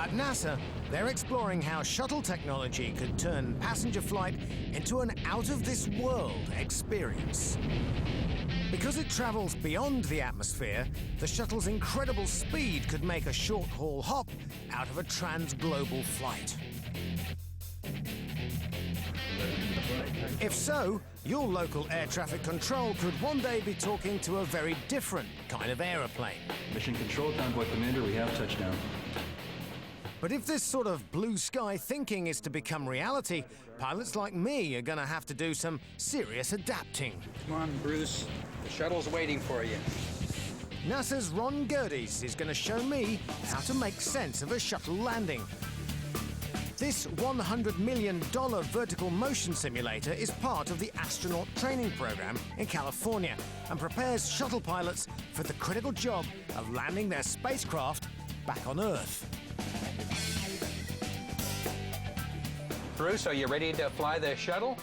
At NASA, they're exploring how shuttle technology could turn passenger flight into an out-of-this-world experience. Because it travels beyond the atmosphere, the shuttle's incredible speed could make a short-haul hop out of a trans-global flight. If so, your local air traffic control could one day be talking to a very different kind of aeroplane. Mission Control, Convoy Commander, we have touchdown. But if this sort of blue sky thinking is to become reality, pilots like me are going to have to do some serious adapting. Come on, Bruce. The shuttle's waiting for you. NASA's Ron Gerdes is going to show me how to make sense of a shuttle landing. This $100 million vertical motion simulator is part of the astronaut training program in California and prepares shuttle pilots for the critical job of landing their spacecraft back on Earth. Bruce, are you ready to fly the shuttle?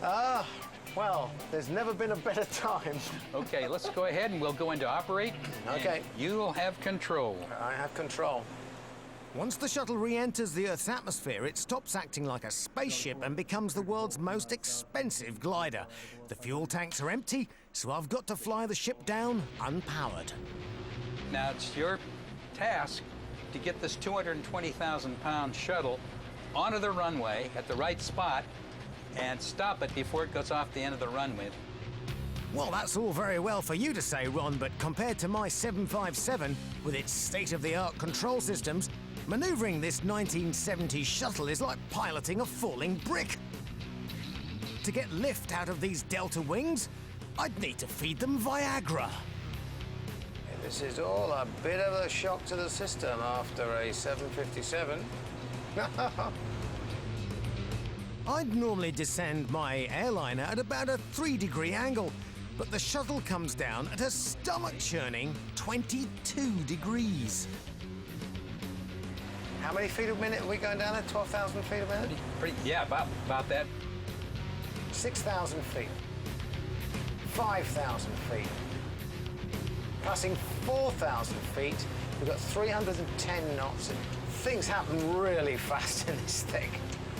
Well, there's never been a better time. Okay, let's go ahead and we'll go into operate. Okay. You'll have control. I have control. Once the shuttle re-enters the Earth's atmosphere, it stops acting like a spaceship and becomes the world's most expensive glider. The fuel tanks are empty, so I've got to fly the ship down unpowered. Now, it's your task to get this 220,000-pound shuttle onto the runway at the right spot and stop it before it goes off the end of the runway. Well, that's all very well for you to say, Ron, but compared to my 757 with its state-of-the-art control systems, maneuvering this 1970s shuttle is like piloting a falling brick. To get lift out of these Delta wings, I'd need to feed them Viagra. This is all a bit of a shock to the system after a 757. I'd normally descend my airliner at about a 3-degree angle, but the shuttle comes down at a stomach-churning 22 degrees. How many feet a minute are we going down at? 12,000 feet a minute? Yeah, about that. 6,000 feet. 5,000 feet. Passing 4,000 feet, we've got 310 knots. And things happen really fast in this thing.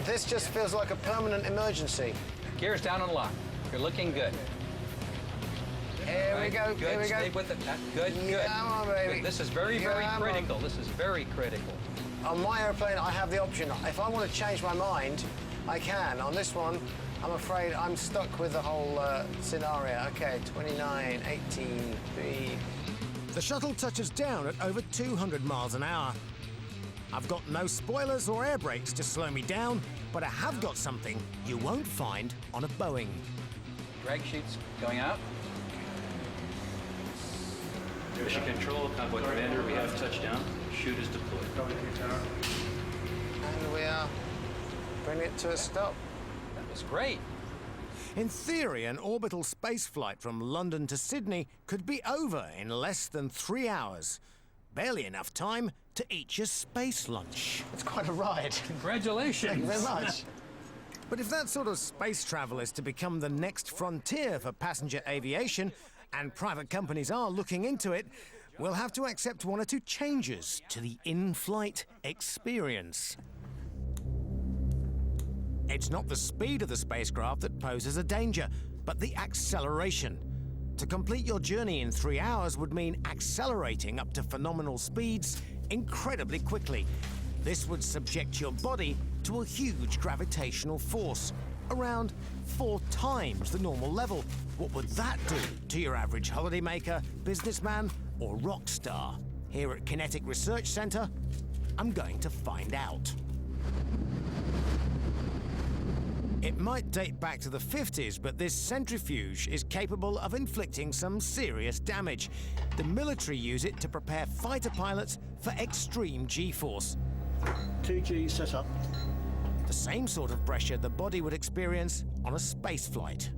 This just feels like a permanent emergency. Gears down and lock. You're looking good. Here we go, good. here we go. Stay with it. Good, good. Come on, baby. Good. This is very, very critical. This is very critical. On my airplane, I have the option. If I want to change my mind, I can. On this one, I'm afraid I'm stuck with the whole scenario. Okay, 29, 18, 3. The shuttle touches down at over 200 miles an hour. I've got no spoilers or air brakes to slow me down, but I have got something you won't find on a Boeing. Drag sheets going out. Mission Control, Convoy Commander, we have touchdown. Chute is deployed. And we are bringing it to a stop. That was great. In theory, an orbital spaceflight from London to Sydney could be over in less than 3 hours. Barely enough time to eat your space lunch. It's quite a ride. Congratulations. Thank you very much. But if that sort of space travel is to become the next frontier for passenger aviation, and private companies are looking into it, we'll have to accept one or two changes to the in-flight experience. It's not the speed of the spacecraft that poses a danger, but the acceleration. To complete your journey in 3 hours would mean accelerating up to phenomenal speeds incredibly quickly. This would subject your body to a huge gravitational force, around 4 times the normal level. What would that do to your average holidaymaker, businessman, or rock star? Here at Kinetic Research Center, I'm going to find out. It might date back to the 50s, but this centrifuge is capable of inflicting some serious damage. The military use it to prepare fighter pilots for extreme G-force. 2G set up. The same sort of pressure the body would experience on a space flight.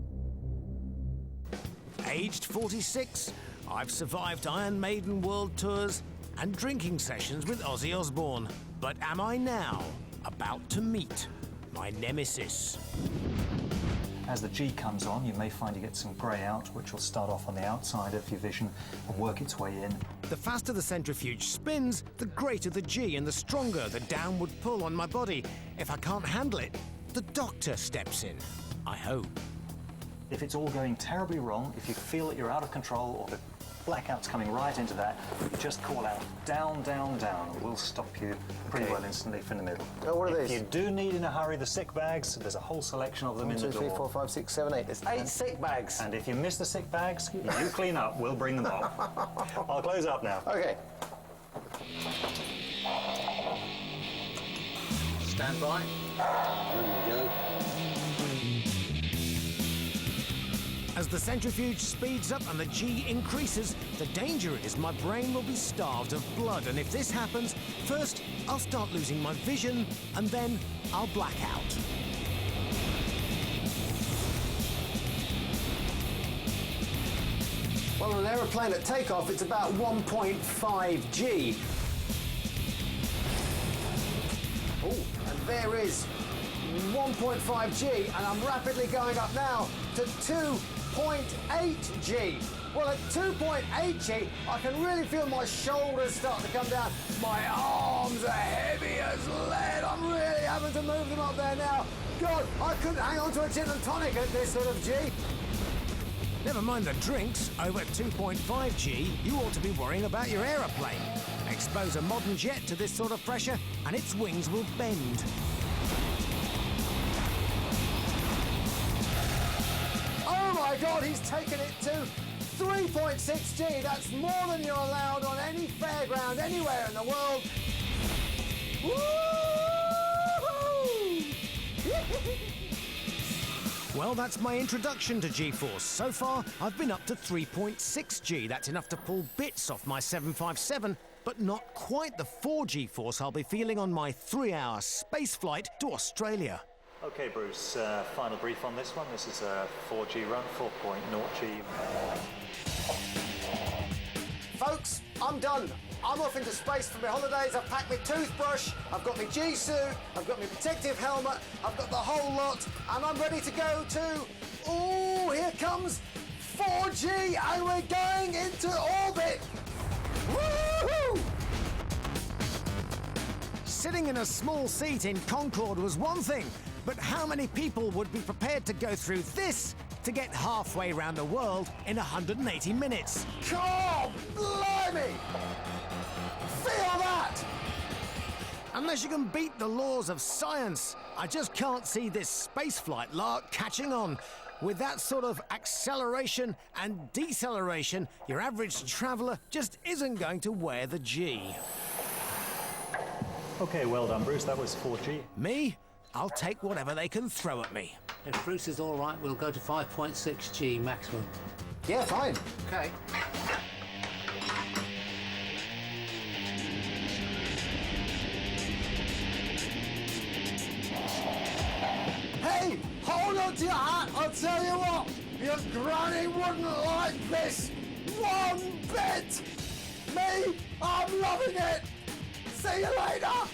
Aged 46, I've survived Iron Maiden world tours and drinking sessions with Ozzy Osbourne. But am I now about to meet my nemesis? As the G comes on, you may find you get some grey out, which will start off on the outside of your vision and work its way in. The faster the centrifuge spins, the greater the G and the stronger the downward pull on my body. If I can't handle it, the doctor steps in. I hope. If it's all going terribly wrong, if you feel that you're out of control or the blackout's coming right into that, just call out down, down, down. We'll stop you pretty well instantly from the middle. Oh, what are If these? you do need in a hurry the sick bags, there's a whole selection of them in the 1, 2, 3, door. 4, 5, 6, 7, 8. There's 8 sick bags. And if you miss the sick bags, you clean up, we'll bring them up. I'll close up now. Okay. Stand by. There we go. As the centrifuge speeds up and the G increases, the danger is my brain will be starved of blood. And if this happens, first I'll start losing my vision and then I'll black out. Well, on an aeroplane at takeoff, it's about 1.5 G. Oh, and there is 1.5 G, and I'm rapidly going up now to 2.8 G. Well, at 2.8 G, I can really feel my shoulders start to come down. My arms are heavy as lead. I'm really having to move them up there now. God, I couldn't hang on to a gin and tonic at this sort of G. Never mind the drinks, over 2.5 G, you ought to be worrying about your aeroplane. Expose a modern jet to this sort of pressure, and its wings will bend. Oh my God, he's taken it to 3.6 G. That's more than you're allowed on any fairground anywhere in the world. Woo-hoo! Well, that's my introduction to G-force. So far, I've been up to 3.6 G. That's enough to pull bits off my 757, but not quite the 4 G-force I'll be feeling on my 3-hour space flight to Australia. Okay, Bruce, final brief on this one. This is a 4G run, 4.0 G. Folks, I'm done. I'm off into space for my holidays. I've packed my toothbrush, I've got my G-suit, I've got my protective helmet, I've got the whole lot, and I'm ready to go to... Oh, here comes 4G, and we're going into orbit. Woo-hoo! Sitting in a small seat in Concorde was one thing, but how many people would be prepared to go through this to get halfway around the world in 180 minutes? God, blimey! Feel that! Unless you can beat the laws of science, I just can't see this spaceflight lark catching on. With that sort of acceleration and deceleration, your average traveller just isn't going to wear the G. Okay, well done, Bruce. That was 4G. Me? I'll take whatever they can throw at me. If Bruce is all right, we'll go to 5.6 G maximum. Yeah, fine. Okay. Hey, hold on to your hat, I'll tell you what. Your granny wouldn't like this one bit. Me, I'm loving it. See you later.